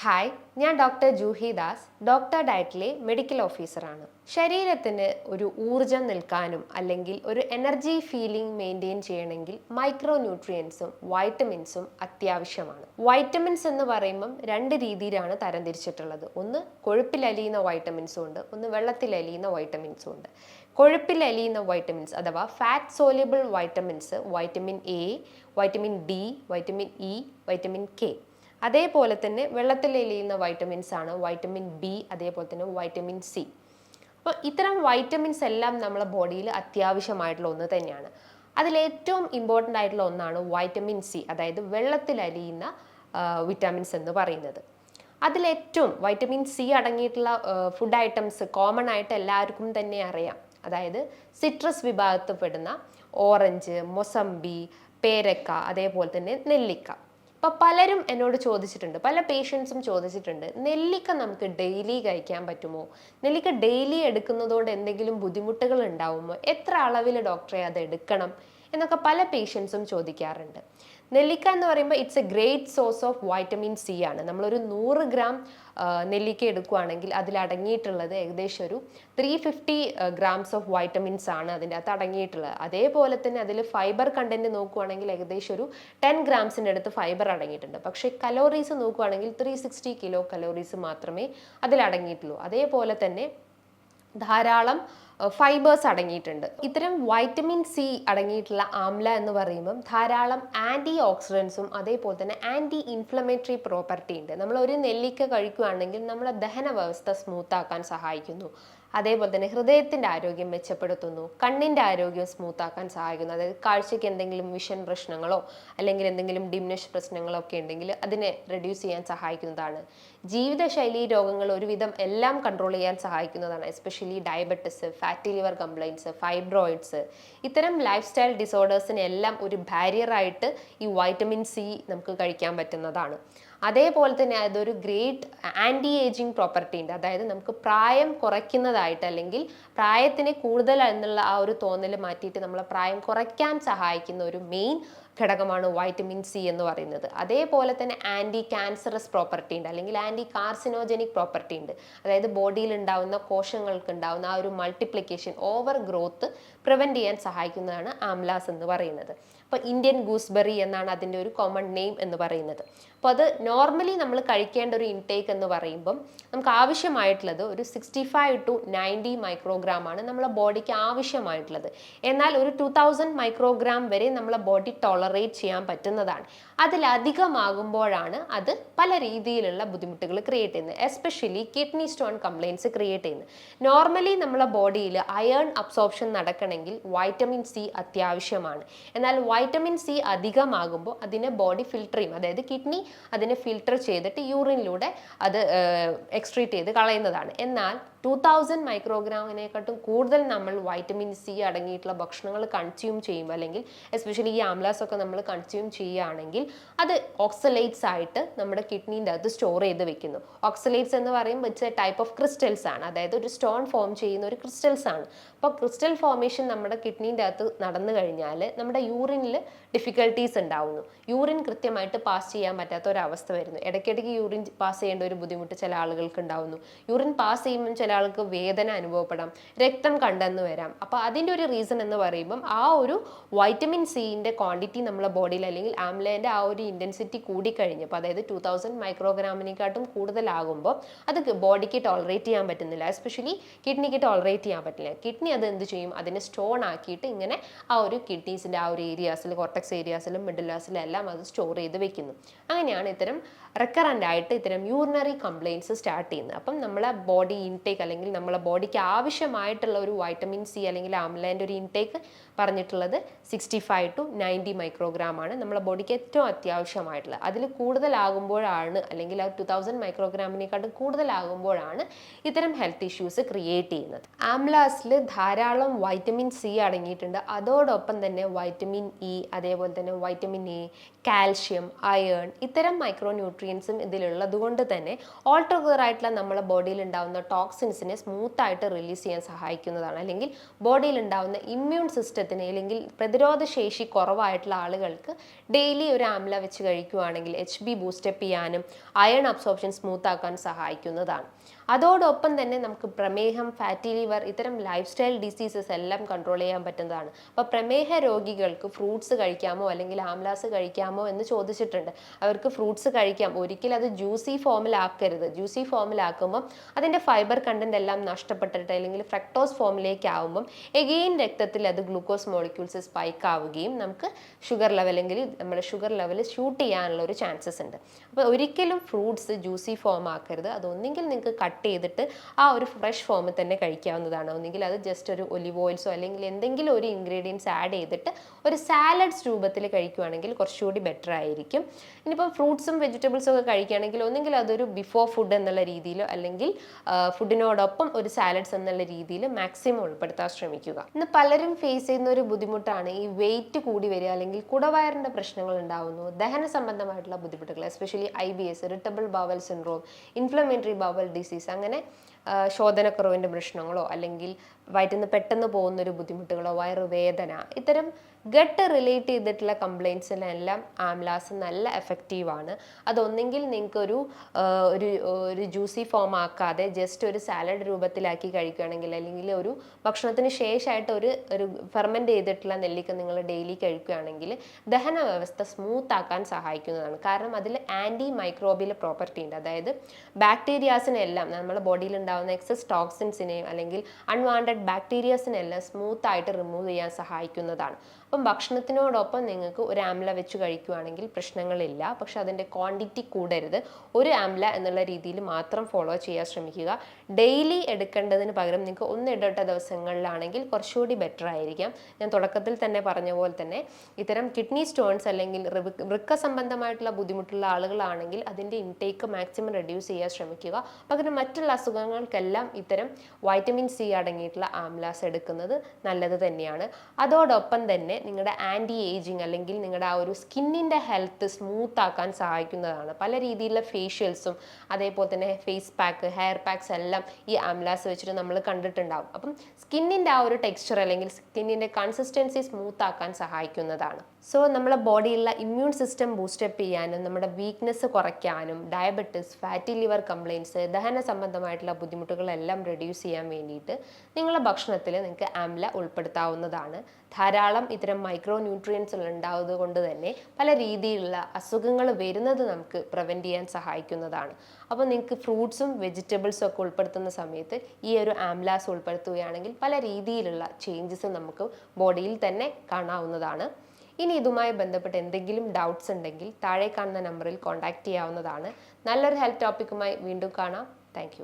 Hi, ഞാൻ doctor Juhi Das, doctor ഡയറ്റിലെ medical ഓഫീസറാണ്. ശരീരത്തിന് ഒരു ഊർജം നിൽക്കാനും അല്ലെങ്കിൽ ഒരു എനർജി ഫീലിംഗ് മെയിൻറ്റെയിൻ ചെയ്യണമെങ്കിൽ മൈക്രോ ന്യൂട്രിയൻസും വൈറ്റമിൻസും അത്യാവശ്യമാണ്. വൈറ്റമിൻസ് എന്ന് പറയുമ്പം രണ്ട് രീതിയിലാണ് തരംതിരിച്ചിട്ടുള്ളത്. ഒന്ന് കൊഴുപ്പിൽ അലിയുന്ന വൈറ്റമിൻസും ഉണ്ട്, ഒന്ന് വെള്ളത്തിൽ അലിയുന്ന വൈറ്റമിൻസും ഉണ്ട്. കൊഴുപ്പിൽ അലിയുന്ന വൈറ്റമിൻസ് അഥവാ fat soluble vitamins vitamin A, vitamin D, vitamin E, vitamin K. അതേപോലെ തന്നെ വെള്ളത്തിൽ അലിയുന്ന വൈറ്റമിൻസ് ആണ് വൈറ്റമിൻ ബി, അതേപോലെ തന്നെ വൈറ്റമിൻ സി. അപ്പോൾ ഇത്തരം വൈറ്റമിൻസ് എല്ലാം നമ്മളെ ബോഡിയിൽ അത്യാവശ്യമായിട്ടുള്ള ഒന്ന് തന്നെയാണ്. അതിലേറ്റവും ഇമ്പോർട്ടൻ്റ് ആയിട്ടുള്ള ഒന്നാണ് വൈറ്റമിൻ സി, അതായത് വെള്ളത്തിൽ അലിയുന്ന വിറ്റാമിൻസ് എന്ന് പറയുന്നത്. അതിലേറ്റവും വൈറ്റമിൻ സി അടങ്ങിയിട്ടുള്ള ഫുഡ് ഐറ്റംസ് കോമൺ ആയിട്ട് എല്ലാവർക്കും തന്നെ അറിയാം. അതായത് സിട്രസ് വിഭാഗത്തിൽ പെടുന്ന ഓറഞ്ച്, മൊസംബി, പേരക്ക, അതേപോലെ തന്നെ നെല്ലിക്ക. അപ്പോൾ പലരും എന്നോട് ചോദിച്ചിട്ടുണ്ട്, പല പേഷ്യൻസും ചോദിച്ചിട്ടുണ്ട്, നെല്ലിക്ക നമുക്ക് ഡെയിലി കഴിക്കാൻ പറ്റുമോ? നെല്ലിക്ക ഡെയിലി എടുക്കുന്നതുകൊണ്ട് എന്തെങ്കിലും ബുദ്ധിമുട്ടുകൾ ഉണ്ടാവുമോ? എത്ര അളവിൽ ഡോക്ടറെ അത് എടുക്കണം എന്നൊക്കെ പല പേഷ്യൻസും ചോദിക്കാറുണ്ട്. നെല്ലിക്ക എന്ന് പറയുമ്പോൾ it's A great source of vitamin C ആണ്. നമ്മളൊരു 100 ഗ്രാം നെല്ലിക്ക എടുക്കുകയാണെങ്കിൽ അതിൽ അടങ്ങിയിട്ടുള്ളത് ഏകദേശം ഒരു 350 ഗ്രാംസ് ഓഫ് വൈറ്റമിൻസ് ആണ് അതിൻ്റെ അകത്ത് അടങ്ങിയിട്ടുള്ളത്. അതേപോലെ തന്നെ അതിൽ ഫൈബർ കണ്ടന്റ് നോക്കുകയാണെങ്കിൽ ഏകദേശം ഒരു 10 ഗ്രാംസിൻ്റെ അടുത്ത് ഫൈബർ അടങ്ങിയിട്ടുണ്ട്. പക്ഷേ കലോറീസ് നോക്കുകയാണെങ്കിൽ 360 കിലോ കലോറീസ് മാത്രമേ അതിൽ അടങ്ങിയിട്ടുള്ളൂ. അതേപോലെ തന്നെ ധാരാളം ഫൈബേഴ്സ് അടങ്ങിയിട്ടുണ്ട്. ഇത്തരം വൈറ്റമിൻ സി അടങ്ങിയിട്ടുള്ള ആംല എന്ന് പറയുമ്പം ധാരാളം ആൻറ്റി ഓക്സിഡൻസും അതേപോലെ തന്നെ ആൻറ്റി ഇൻഫ്ലമേറ്ററി പ്രോപ്പർട്ടി ഉണ്ട്. നമ്മൾ ഒരു നെല്ലിക്ക കഴിക്കുകയാണെങ്കിൽ നമ്മളെ ദഹന വ്യവസ്ഥ സ്മൂത്താക്കാൻ സഹായിക്കുന്നു. അതേപോലെ തന്നെ ഹൃദയത്തിൻ്റെ ആരോഗ്യം മെച്ചപ്പെടുത്തുന്നു, കണ്ണിൻ്റെ ആരോഗ്യം സ്മൂത്താക്കാൻ സഹായിക്കുന്നു. അതായത് കാഴ്ചയ്ക്ക് എന്തെങ്കിലും വിഷൻ പ്രശ്നങ്ങളോ അല്ലെങ്കിൽ എന്തെങ്കിലും ഡിമിനിഷ് പ്രശ്നങ്ങളോ ഒക്കെ ഉണ്ടെങ്കിൽ അതിനെ റെഡ്യൂസ് ചെയ്യാൻ സഹായിക്കുന്നതാണ്. ജീവിതശൈലി രോഗങ്ങൾ ഒരുവിധം എല്ലാം കൺട്രോൾ ചെയ്യാൻ സഹായിക്കുന്നതാണ്. Especially diabetes, fatty liver complaints, fibroids, ഇത്തരം ലൈഫ് സ്റ്റൈൽ ഡിസോർഡേഴ്സിനെല്ലാം ഒരു ബാരിയറായിട്ട് ഈ വൈറ്റമിൻ സി നമുക്ക് കഴിക്കാൻ പറ്റുന്നതാണ്. അതേപോലെ തന്നെ അതൊരു ഗ്രേറ്റ് ആൻറ്റി ഏജിങ് പ്രോപ്പർട്ടി ഉണ്ട്. അതായത് നമുക്ക് പ്രായം കുറയ്ക്കുന്നതായിട്ട് അല്ലെങ്കിൽ പ്രായത്തിന് കൂടുതൽ എന്നുള്ള ആ ഒരു തോന്നൽ മാറ്റിയിട്ട് നമ്മളെ പ്രായം കുറയ്ക്കാൻ സഹായിക്കുന്ന ഒരു മെയിൻ ഘടകമാണ് വൈറ്റമിൻ സി എന്ന് പറയുന്നത്. അതേപോലെ തന്നെ ആൻറ്റി ക്യാൻസറസ് പ്രോപ്പർട്ടി ഉണ്ട് അല്ലെങ്കിൽ ആൻറ്റി കാർസിനോജനിക് പ്രോപ്പർട്ടി ഉണ്ട്. അതായത് ബോഡിയിൽ ഉണ്ടാവുന്ന കോശങ്ങൾക്ക് ഉണ്ടാവുന്ന ആ ഒരു മൾട്ടിപ്ലിക്കേഷൻ, ഓവർ ഗ്രോത്ത് പ്രിവെൻറ്റ് ചെയ്യാൻ സഹായിക്കുന്നതാണ് ആംലാസ് എന്ന് പറയുന്നത്. അപ്പോൾ ഇന്ത്യൻ ഗൂസ്ബെറി എന്നാണ് അതിൻ്റെ ഒരു കോമൺ നെയിം എന്ന് പറയുന്നത്. അപ്പോൾ അത് നോർമലി നമ്മൾ കഴിക്കേണ്ട ഒരു ഇൻടേക്ക് എന്ന് പറയുമ്പം നമുക്ക് ആവശ്യമായിട്ടുള്ളത് ഒരു 65 to 90 മൈക്രോഗ്രാം ആണ് നമ്മളെ ബോഡിക്ക് ആവശ്യമായിട്ടുള്ളത്. എന്നാൽ ഒരു 2000 മൈക്രോഗ്രാം വരെ നമ്മളെ ബോഡി ടോളറേറ്റ് ചെയ്യാൻ പറ്റുന്നതാണ്. അതിലധികമാകുമ്പോഴാണ് അത് പല രീതിയിലുള്ള ബുദ്ധിമുട്ടുകൾ ക്രിയേറ്റ് ചെയ്യുന്നത്. Especially kidney stone complaints create ചെയ്യുന്നത്. നോർമലി നമ്മളെ ബോഡിയിൽ അയേൺ അബ്സോർപ്ഷൻ നടക്കണമെങ്കിൽ വൈറ്റമിൻ സി അത്യാവശ്യമാണ്. എന്നാൽ വൈറ്റമിൻ സി അധികമാകുമ്പോൾ അതിനെ ബോഡി ഫിൽട്ടർ ചെയ്യും. അതായത് കിഡ്നി അതിനെ ഫിൽട്ടർ ചെയ്തിട്ട് യൂറിനിലൂടെ അത് എക്സ്ട്രീറ്റ് ചെയ്ത് കളയുന്നതാണ്. എന്നാൽ 2000 മൈക്രോഗ്രാമിനെക്കാട്ടും കൂടുതൽ നമ്മൾ വൈറ്റമിൻ സി അടങ്ങിയിട്ടുള്ള ഭക്ഷണങ്ങൾ കൺസ്യൂം ചെയ്യുമ്പോൾ അല്ലെങ്കിൽ എസ്പെഷ്യലി ഈ ആംലാസ് ഒക്കെ നമ്മൾ കൺസ്യൂം ചെയ്യുകയാണെങ്കിൽ അത് ഓക്സലേറ്റ്സ് ആയിട്ട് നമ്മുടെ കിഡ്നീൻ്റെ അകത്ത് സ്റ്റോർ ചെയ്ത് വെക്കുന്നു. ഓക്സലേറ്റ്സ് എന്ന് പറയുമ്പോൾ it's A type of crystals ആണ്. അതായത് ഒരു സ്റ്റോൺ ഫോം ചെയ്യുന്ന ഒരു ക്രിസ്റ്റൽസ് ആണ്. അപ്പോൾ ക്രിസ്റ്റൽ ഫോർമേഷൻ നമ്മുടെ കിഡ്നീൻ്റെ അകത്ത് നടന്നു കഴിഞ്ഞാൽ നമ്മുടെ യൂറിനിൽ ഡിഫിക്കൽട്ടീസ് ഉണ്ടാവുന്നു. യൂറിൻ കൃത്യമായിട്ട് പാസ് ചെയ്യാൻ പറ്റാത്ത ഒരവസ്ഥ വരുന്നു. ഇടയ്ക്കിടയ്ക്ക് യൂറിൻ പാസ് ചെയ്യേണ്ട ഒരു ബുദ്ധിമുട്ട് ചില ആളുകൾക്ക് ഉണ്ടാവുന്നു. യൂറിൻ പാസ് ചെയ്യുമ്പോൾ ചില ആൾക്ക് വേദന അനുഭവപ്പെടാം, രക്തം കണ്ടെന്ന് വരാം. അപ്പോൾ അതിൻ്റെ ഒരു റീസൺ എന്ന് പറയുമ്പം ആ ഒരു വൈറ്റമിൻ സിൻ്റെ ക്വാണ്ടിറ്റി നമ്മളെ ബോഡിയിൽ അല്ലെങ്കിൽ ആംലേൻ്റെ ആ ഒരു ഇൻറ്റൻസിറ്റി കൂടിക്കഴിഞ്ഞപ്പോൾ അതായത് 2000 മൈക്രോഗ്രാമിനെക്കാട്ടും കൂടുതലാകുമ്പോൾ അത് ബോഡിക്ക് ടോളറേറ്റ് ചെയ്യാൻ പറ്റുന്നില്ല. എസ്പെഷ്യലി കിഡ്നിക്ക് ടോളറേറ്റ് ചെയ്യാൻ പറ്റില്ല. കിഡ്നി അത് എന്ത് ചെയ്യും, അതിനെ സ്റ്റോൺ ആക്കിയിട്ട് ഇങ്ങനെ ആ ഒരു കിഡ്നീസിൻ്റെ ആ ഒരു ഏരിയാസിൽ, കോർട്ടക്സ് ഏരിയാസിലും മിഡിലാസിലും എല്ലാം അത് സ്റ്റോർ ചെയ്ത് വെക്കുന്നു. അങ്ങനെയാണ് ഇത്തരം റെക്കറൻ്റ് ആയിട്ട് ഇത്തരം യൂറിനറി കംപ്ലയിൻറ്റ്സ് സ്റ്റാർട്ട് ചെയ്യുന്നത്. അപ്പം നമ്മളെ ബോഡി ഇൻടേക്ക് അല്ലെങ്കിൽ നമ്മളെ ബോഡിക്ക് ആവശ്യമായിട്ടുള്ള ഒരു വൈറ്റമിൻ സി അല്ലെങ്കിൽ ആംലേൻ്റെ ഒരു ഇൻടേക്ക് പറഞ്ഞിട്ടുള്ളത് 65 to 90 മൈക്രോഗ്രാം ആണ് നമ്മളെ ബോഡിക്ക് ഏറ്റവും അത്യാവശ്യമായിട്ടുള്ളത്. അതിൽ കൂടുതലാകുമ്പോഴാണ് അല്ലെങ്കിൽ ആ 2000 മൈക്രോഗ്രാമിനെക്കാട്ടും കൂടുതലാകുമ്പോഴാണ് ഇത്തരം ഹെൽത്ത് ഇഷ്യൂസ് ക്രിയേറ്റ് ചെയ്യുന്നത്. ആംലാസിൽ ധാരാളം വൈറ്റമിൻ സി അടങ്ങിയിട്ടുണ്ട്. അതോടൊപ്പം തന്നെ വൈറ്റമിൻ ഇ, അതേപോലെ തന്നെ വൈറ്റമിൻ എ, കാൽഷ്യം, അയേൺ, ഇത്തരം മൈക്രോ ന്യൂട്രിയൻസ് ന്യൂട്രിയൻസും ഇതിലുള്ളത് കൊണ്ട് തന്നെ ഓൾ ടുഗദർ ആയിട്ടുള്ള നമ്മുടെ ബോഡിയിൽ ഉണ്ടാകുന്ന ടോക്സിൻസിനെ സ്മൂത്ത് ആയിട്ട് റിലീസ് ചെയ്യാൻ സഹായിക്കുന്നതാണ്. അല്ലെങ്കിൽ ബോഡിയിൽ ഉണ്ടാകുന്ന ഇമ്മ്യൂൺ സിസ്റ്റത്തിന് അല്ലെങ്കിൽ പ്രതിരോധ ശേഷി കുറവായിട്ടുള്ള ആളുകൾക്ക് ഡെയിലി ഒരു ആംല വെച്ച് കഴിക്കുകയാണെങ്കിൽ HB ബൂസ്റ്റപ്പ് ചെയ്യാനും അയൺ അബ്സോർപ്ഷൻ സ്മൂത്ത് ആക്കാൻ സഹായിക്കുന്നതാണ്. അതോടൊപ്പം തന്നെ നമുക്ക് പ്രമേഹം, ഫാറ്റി ലിവർ, ഇത്തരം ലൈഫ് സ്റ്റൈൽ ഡിസീസസ് എല്ലാം കൺട്രോൾ ചെയ്യാൻ പറ്റുന്നതാണ്. അപ്പോൾ പ്രമേഹ രോഗികൾക്ക് ഫ്രൂട്ട്സ് കഴിക്കാമോ അല്ലെങ്കിൽ ആംലാസ് കഴിക്കാമോ എന്ന് ചോദിച്ചിട്ടുണ്ട്. അവർക്ക് ഫ്രൂട്ട്സ് കഴിക്കാം, ഒരിക്കലും അത് ജ്യൂസി ഫോമിലാക്കരുത്. ജ്യൂസി ഫോമിലാക്കുമ്പം അതിൻ്റെ ഫൈബർ കണ്ടന്റ് എല്ലാം നഷ്ടപ്പെട്ടിട്ട് അല്ലെങ്കിൽ ഫ്രക്ടോസ് ഫോമിലേക്ക് ആവുമ്പം എഗെയിൻ രക്തത്തിൽ അത് ഗ്ലൂക്കോസ് മോളിക്യൂൾസ് സ്പൈക്ക് ആവുകയും നമുക്ക് ഷുഗർ ലെവൽ അല്ലെങ്കിൽ നമ്മുടെ ഷുഗർ ലെവൽ ഷൂട്ട് ചെയ്യാനുള്ള ഒരു ചാൻസസ് ഉണ്ട്. അപ്പോൾ ഒരിക്കലും ഫ്രൂട്ട്സ് ജ്യൂസി ഫോം ആക്കരുത്. അതൊന്നെങ്കിൽ നിങ്ങൾക്ക് കട്ട് ചെയ്തിട്ട് ആ ഒരു ഫ്രഷ് ഫോമിൽ തന്നെ കഴിക്കാവുന്നതാണ്. ഒന്നെങ്കിൽ അത് ജസ്റ്റ് ഒരു ഒലിവ് ഓയിൽസോ അല്ലെങ്കിൽ എന്തെങ്കിലും ഒരു ഇൻഗ്രീഡിയൻസ് ആഡ് ചെയ്തിട്ട് ഒരു സാലഡ്സ് രൂപത്തിൽ കഴിക്കുകയാണെങ്കിൽ കുറച്ചുകൂടി ബെറ്റർ ആയിരിക്കും. ഇനിയിപ്പോൾ ഫ്രൂട്ട്സും വെജിറ്റബിൾസും ഒക്കെ കഴിക്കുകയാണെങ്കിൽ ഒന്നെങ്കിൽ അതൊരു ബിഫോർ ഫുഡ് എന്നുള്ള രീതിയിലോ അല്ലെങ്കിൽ ഫുഡിനോടൊപ്പം ഒരു സാലഡ്സ് എന്നുള്ള രീതിയിൽ മാക്സിമം ഉൾപ്പെടുത്താൻ ശ്രമിക്കുക. ഇന്ന് പലരും ഫേസ് ചെയ്യുന്ന ഒരു ബുദ്ധിമുട്ടാണ് ഈ വെയിറ്റ് കൂടി വരിക അല്ലെങ്കിൽ കുടവയറിൻ്റെ പ്രശ്നങ്ങൾ ഉണ്ടാവുന്നു, ദഹന സംബന്ധമായിട്ടുള്ള ബുദ്ധിമുട്ടുകൾ, especially IBS, irritable bowel syndrome, inflammatory bowel disease, അങ്ങനെ ശോധനക്കുറവിൻ്റെ പ്രശ്നങ്ങളോ അല്ലെങ്കിൽ വയറ്റിൽ പെട്ടെന്ന് പോകുന്നൊരു ബുദ്ധിമുട്ടുകളോ, വയറുവേദന, ഇത്തരം ഗട്ട് റിലേറ്റ് ചെയ്തിട്ടുള്ള കംപ്ലയിൻസിനെല്ലാം ആംലാസ് നല്ല എഫക്റ്റീവാണ്. അതൊന്നെങ്കിൽ നിങ്ങൾക്കൊരു ഒരു ജ്യൂസി ഫോം ആക്കാതെ ജസ്റ്റ് ഒരു സാലഡ് രൂപത്തിലാക്കി കഴിക്കുകയാണെങ്കിൽ അല്ലെങ്കിൽ ഒരു ഭക്ഷണത്തിന് ശേഷമായിട്ട് ഒരു ഫെർമെൻറ്റ് ചെയ്തിട്ടുള്ള നെല്ലിക്ക നിങ്ങൾ ഡെയിലി കഴിക്കുകയാണെങ്കിൽ ദഹന വ്യവസ്ഥ സ്മൂത്ത് ആക്കാൻ സഹായിക്കുന്നതാണ്. കാരണം അതിൽ ആൻറ്റി മൈക്രോബിയൽ പ്രോപ്പർട്ടി ഉണ്ട്. അതായത് ബാക്ടീരിയാസിനെല്ലാം നമ്മുടെ ബോഡിയിൽ ഉണ്ടാകുന്ന എക്സസ് ടോക്സിൻസിനെയും അല്ലെങ്കിൽ അൺവാണ്ടഡ് ബാക്ടീരിയാസിനെല്ലാം സ്മൂത്ത് ആയിട്ട് റിമൂവ് ചെയ്യാൻ സഹായിക്കുന്നതാണ്. അപ്പം ഭക്ഷണത്തിനോടൊപ്പം നിങ്ങൾക്ക് ഒരു ആംല വെച്ച് കഴിക്കുകയാണെങ്കിൽ പ്രശ്നങ്ങളില്ല. പക്ഷെ അതിൻ്റെ ക്വാണ്ടിറ്റി കൂടരുത്. ഒരു ആംല എന്നുള്ള രീതിയിൽ മാത്രം ഫോളോ ചെയ്യാൻ ശ്രമിക്കുക. ഡെയിലി എടുക്കേണ്ടതിന് പകരം നിങ്ങൾക്ക് ഒന്നിടവിട്ട ദിവസങ്ങളിലാണെങ്കിൽ കുറച്ചുകൂടി ബെറ്റർ ആയിരിക്കാം. ഞാൻ തുടക്കത്തിൽ തന്നെ പറഞ്ഞ പോലെ തന്നെ ഇത്തരം കിഡ്നി സ്റ്റോൺസ് അല്ലെങ്കിൽ വൃക്ക സംബന്ധമായിട്ടുള്ള ബുദ്ധിമുട്ടുള്ള ആളുകളാണെങ്കിൽ അതിൻ്റെ ഇൻടേക്ക് മാക്സിമം റെഡ്യൂസ് ചെയ്യാൻ ശ്രമിക്കുക. പകരം മറ്റുള്ള അസുഖങ്ങൾക്കെല്ലാം ഇത്തരം വൈറ്റമിൻ C അടങ്ങിയിട്ടുള്ള ആംലാസ് എടുക്കുന്നത് നല്ലത് തന്നെയാണ്. അതോടൊപ്പം തന്നെ നിങ്ങളുടെ ആൻറ്റി ഏജിങ് അല്ലെങ്കിൽ നിങ്ങളുടെ ആ ഒരു സ്കിന്നിൻ്റെ ഹെൽത്ത് സ്മൂത്ത് ആക്കാൻ സഹായിക്കുന്നതാണ്. പല രീതിയിലുള്ള ഫേഷ്യൽസും അതേപോലെ തന്നെ ഫേസ് പാക്ക്, ഹെയർ പാക്സ് എല്ലാം ഈ ആംലാസ് വെച്ചിട്ട് നമ്മൾ കണ്ടിട്ടുണ്ടാവും. അപ്പം സ്കിന്നിൻ്റെ ആ ഒരു ടെക്സ്ചർ അല്ലെങ്കിൽ സ്കിന്നിൻ്റെ കൺസിസ്റ്റൻസി സ്മൂത്ത് ആക്കാൻ സഹായിക്കുന്നതാണ്. സോ നമ്മളെ ബോഡിയിലുള്ള ഇമ്മ്യൂൺ സിസ്റ്റം ബൂസ്റ്റപ്പ് ചെയ്യാനും നമ്മുടെ വീക്ക്നെസ് കുറയ്ക്കാനും ഡയബറ്റിസ്, ഫാറ്റി ലിവർ കംപ്ലയിൻസ്, ദഹന സംബന്ധമായിട്ടുള്ള ബുദ്ധിമുട്ടുകളെല്ലാം റെഡ്യൂസ് ചെയ്യാൻ വേണ്ടിയിട്ട് നിങ്ങളുടെ ഭക്ഷണത്തിൽ നിങ്ങൾക്ക് ആംല ഉൾപ്പെടുത്താവുന്നതാണ്. ധാരാളം ഇത്തരം മൈക്രോ ന്യൂട്രിയൻസ് ഉണ്ടാവുന്നത് കൊണ്ട് തന്നെ പല രീതിയിലുള്ള അസുഖങ്ങൾ വരുന്നത് നമുക്ക് പ്രിവെൻറ്റ് ചെയ്യാൻ സഹായിക്കുന്നതാണ്. അപ്പോൾ നിങ്ങൾക്ക് ഫ്രൂട്ട്സും വെജിറ്റബിൾസും ഒക്കെ ഉൾപ്പെടുത്തുന്ന സമയത്ത് ഈ ഒരു ആംലാസ് ഉൾപ്പെടുത്തുകയാണെങ്കിൽ പല രീതിയിലുള്ള ചേഞ്ചസ് നമുക്ക് ബോഡിയിൽ തന്നെ കാണാവുന്നതാണ്. ഇനി ഇതുമായി ബന്ധപ്പെട്ട് എന്തെങ്കിലും ഡൗട്ട്സ് ഉണ്ടെങ്കിൽ താഴെ കാണുന്ന നമ്പറിൽ കോൺടാക്റ്റ് ചെയ്യാവുന്നതാണ്. നല്ലൊരു ഹെൽത്ത് ടോപ്പിക്കുമായി വീണ്ടും കാണാം. താങ്ക്